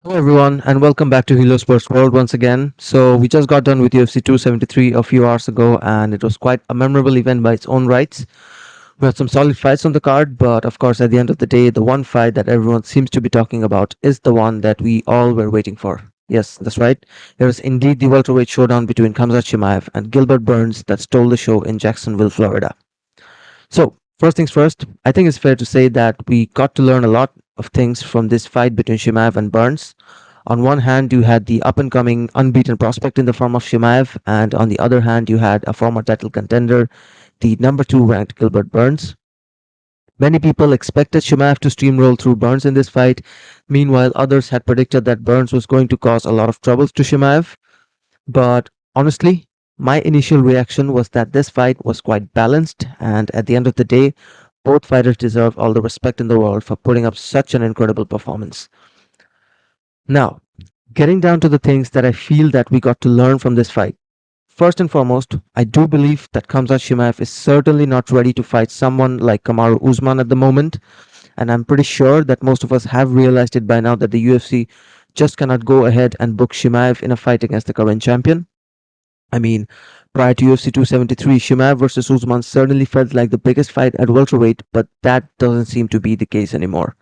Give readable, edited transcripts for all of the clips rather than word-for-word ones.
Hello everyone and welcome back to Helo Sports World once again. So we just got done with UFC 273 a few hours ago and it was quite a memorable event by its own rights. We had some solid fights on the card, but of course at the end of the day the one fight that everyone seems to be talking about is the one that we all were waiting for. Yes, that's right. It was indeed the welterweight showdown between Khamzat Chimaev and Gilbert Burns that stole the show in Jacksonville, Florida. So, first things first, I think it's fair to say that we got to learn a lot of things from this fight between Chimaev and Burns. On one hand, you had the up and coming unbeaten prospect in the form of Chimaev, and on the other hand, you had a former title contender, the number 2 ranked Gilbert Burns. Many people expected Chimaev to steamroll through Burns in this fight. Meanwhile, others had predicted that Burns was going to cause a lot of troubles to Chimaev. But honestly, my initial reaction was that this fight was quite balanced, and at the end of the day, both fighters deserve all the respect in the world for putting up such an incredible performance. Now, getting down to the things that I feel that we got to learn from this fight. First and foremost, I do believe that Khamzat Chimaev is certainly not ready to fight someone like Kamaru Usman at the moment, and I'm pretty sure that most of us have realized it by now that the UFC just cannot go ahead and book Chimaev in a fight against the current champion. I mean, prior to UFC 273, Chimaev versus Usman certainly felt like the biggest fight at welterweight, but that doesn't seem to be the case anymore.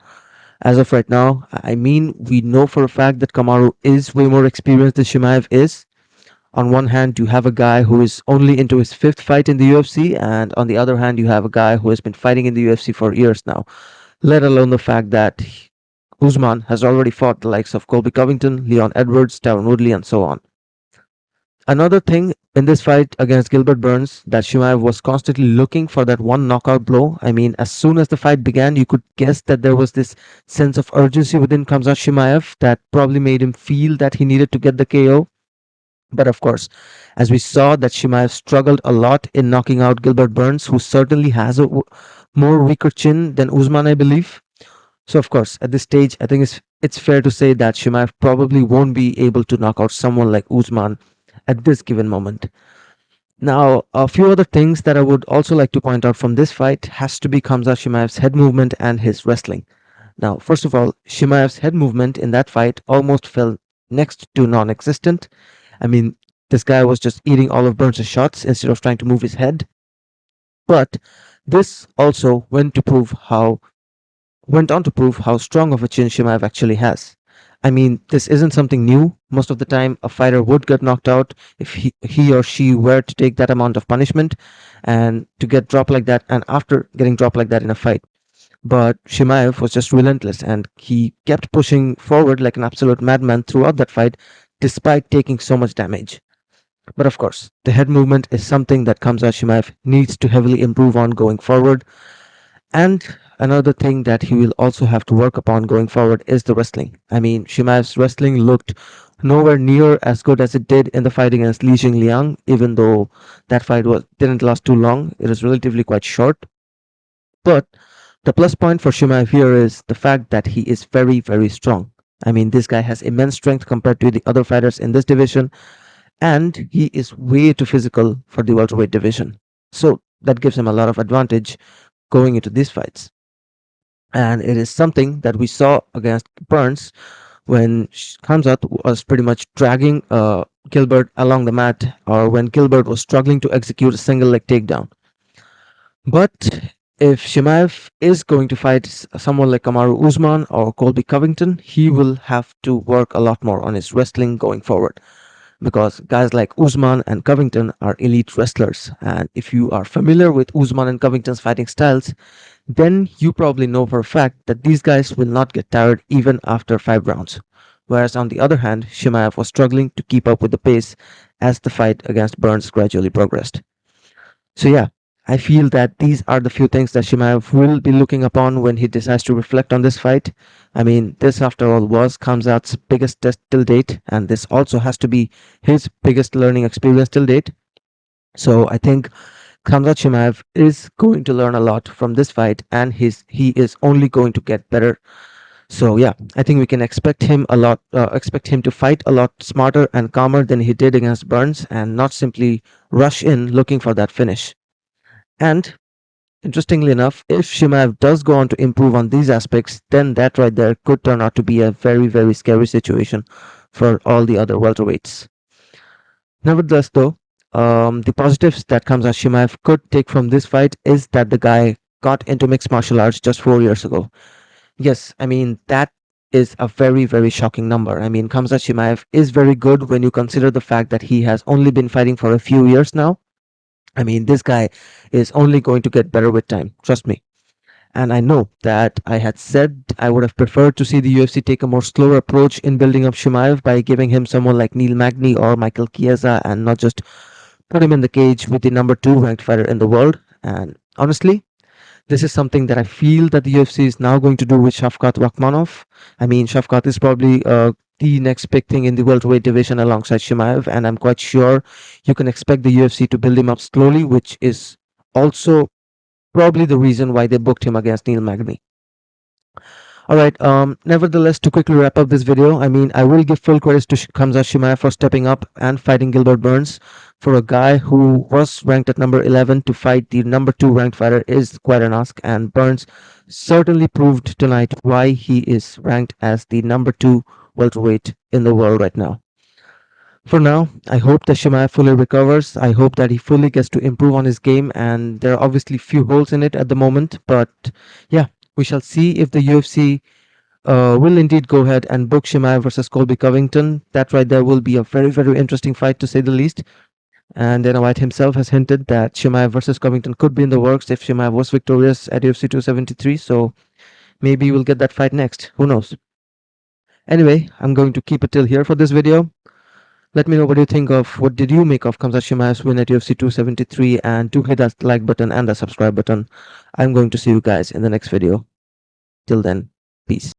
As of right now, I mean, we know for a fact that Kamaru is way more experienced than Chimaev is. On one hand, you have a guy who is only into his fifth fight in the UFC, and on the other hand, you have a guy who has been fighting in the UFC for years now, let alone the fact that Usman has already fought the likes of Colby Covington, Leon Edwards, Tyron Woodley, and so on. Another thing in this fight against Gilbert Burns that Chimaev was constantly looking for that one knockout blow. I mean, as soon as the fight began, you could guess that there was this sense of urgency within Khamzat Chimaev that probably made him feel that he needed to get the KO. But of course, as we saw that Chimaev struggled a lot in knocking out Gilbert Burns, who certainly has a more weaker chin than Usman, I believe. So of course, at this stage, I think it's fair to say that Chimaev probably won't be able to knock out someone like Usman at this given moment. Now, a few other things that I would also like to point out from this fight has to be Khamzat Chimaev's head movement and his wrestling. Now, first of all, Chimaev's head movement in that fight almost fell next to non-existent. I mean, this guy was just eating all of Burns' shots instead of trying to move his head. But this also went on to prove how strong of a chin Chimaev actually has. I mean, this isn't something new. Most of the time, a fighter would get knocked out if he or she were to take that amount of punishment and to get dropped like that, and after getting dropped like that in a fight. But Chimaev was just relentless and he kept pushing forward like an absolute madman throughout that fight despite taking so much damage. But of course, the head movement is something that Khamzat Chimaev needs to heavily improve on going forward, and another thing that he will also have to work upon going forward is the wrestling. I mean, Chimaev's wrestling looked nowhere near as good as it did in the fight against Li Jingliang, even though that fight didn't last too long. It was relatively quite short. But the plus point for Chimaev here is the fact that he is very, very strong. I mean, this guy has immense strength compared to the other fighters in this division, and he is way too physical for the welterweight division. So that gives him a lot of advantage going into these fights. And it is something that we saw against Burns when Khamzat was pretty much dragging Gilbert along the mat, or when Gilbert was struggling to execute a single leg takedown. But if Chimaev is going to fight someone like Kamaru Usman or Colby Covington, he will have to work a lot more on his wrestling going forward, because guys like Usman and Covington are elite wrestlers. And if you are familiar with Usman and Covington's fighting styles, then you probably know for a fact that these guys will not get tired even after 5 rounds. Whereas on the other hand, Chimaev was struggling to keep up with the pace as the fight against Burns gradually progressed. So yeah, I feel that these are the few things that Chimaev will be looking upon when he decides to reflect on this fight. I mean, this after all was Khamzat's biggest test till date, and this also has to be his biggest learning experience till date. So I think Khamzat Chimaev is going to learn a lot from this fight, and he is only going to get better. So yeah, I think we can expect him to fight a lot smarter and calmer than he did against Burns, and not simply rush in looking for that finish. And Interestingly enough, if Chimaev does go on to improve on these aspects, then that right there could turn out to be a very, very scary situation for all the other welterweights. Nevertheless, though, the positives that Khamzat Chimaev could take from this fight is that the guy got into mixed martial arts just 4 years ago. Yes, I mean, that is a very, very shocking number. I mean, Khamzat Chimaev is very good when you consider the fact that he has only been fighting for a few years now. I mean, this guy is only going to get better with time. Trust me. And I know that I had said I would have preferred to see the UFC take a more slower approach in building up Chimaev by giving him someone like Neil Magny or Michael Chiesa and not just put him in the cage with the number two ranked fighter in the world. And honestly, this is something that I feel that the UFC is now going to do with Shavkat Rakhmonov. I mean, Shavkat is probably the next big thing in the welterweight division alongside Chimaev, and I'm quite sure you can expect the UFC to build him up slowly, which is also probably the reason why they booked him against Neil Magny. All right. Nevertheless, to quickly wrap up this video, I mean, I will give full credits to Khamzat Chimaev for stepping up and fighting Gilbert Burns. For a guy who was ranked at number 11 to fight the number two ranked fighter is quite an ask, and Burns certainly proved tonight why he is ranked as the number two welterweight in the world right now. For now, I hope that Chimaev fully recovers. I hope that he fully gets to improve on his game, and there are obviously few holes in it at the moment, but yeah, we shall see if the UFC will indeed go ahead and book Chimaev versus Colby Covington. That right there will be a very, very interesting fight to say the least. And Dana White himself has hinted that Chimaev versus Covington could be in the works if Chimaev was victorious at UFC 273. So maybe we'll get that fight next. Who knows? Anyway, I'm going to keep it till here for this video. Let me know what you think of what did you make of Khamzat Chimaev's win at UFC 273, and do hit that like button and the subscribe button. I'm going to see you guys in the next video. Till then, peace.